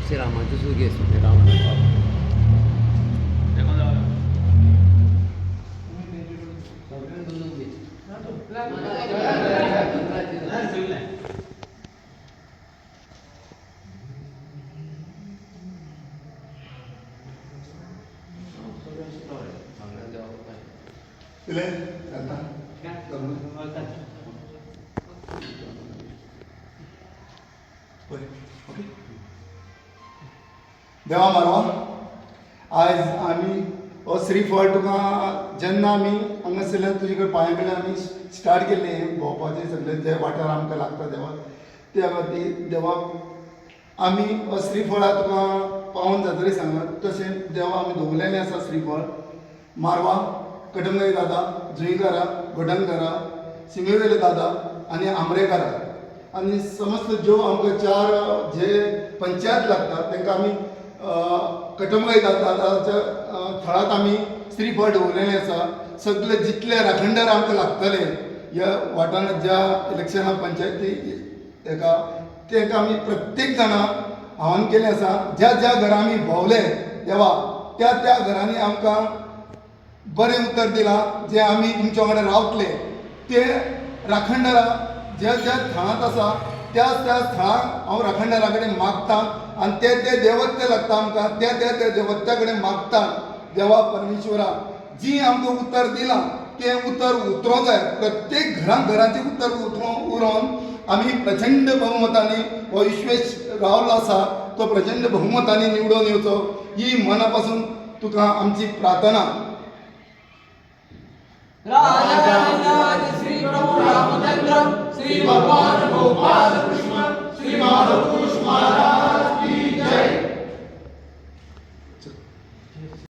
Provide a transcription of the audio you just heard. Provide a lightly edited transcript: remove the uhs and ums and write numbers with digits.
श्रीरामाचे सुगे सुगे रावणाचा बाप. देवा मारवा आज आम्ही श्रीफळ तुका जेन्ना आमी हांगासरल्यान तुजे कडेन पांया कडेन आमी स्टार्ट केल्लें भोंवपाचें सगळें जे वाठार आमकां लागता देवा त्या खातीर देवा आमी श्रीफळा तुका पावोन जातरी सांगात तशें देवा आमी दवरलेलें आसा श्रीफळ मारवा कटंगय दादा जुंयकारा गोडंकारा सिमेवेले दादा आनी आमरेकारा आनी समस्त ज्यो आमकां चार जे पंचायत लागता तांकां आमी कटंगय दादाच्या थळांत आमी श्रीफळ दवरलेलें आसा सगळे जितले राखणदार आमकां लागतले ह्या वाठारांत ज्या इलेक्शनाक पंचायती ताका तांकां आमी प्रत्येक जाणां आव्हान केलें आसा ज्या ज्या घरां आमी भोंवले देवा त्या त्या घरांनी आमकां बरें उतर दिलां जे आमी तुमच्या वांगडा रावतले ते राखणदारा ज्या ज्या थळांत आसा त्याच त्या थळांक हांव राखणदारा कडेन मागतां आनी ते देवत्य लागता आमकां त्या देवत्या कडेन मागतां देवा परमेश्वरा जी आमकां उतर दिलां तें उतर उतरोंक जाय प्रत्येक घरांचें उतर उरोवन आमी प्रचंड बहुमतांनी हो विश्वेश रावलो आसा तो प्रचंड बहुमतांनी निवडून येवचो ही मना पासून तुका आमची प्रार्थना. श्री प्रभु रामचंद्र श्री भगवान गोपाल कृष्ण श्री माधव पुरुष महाराज की जय.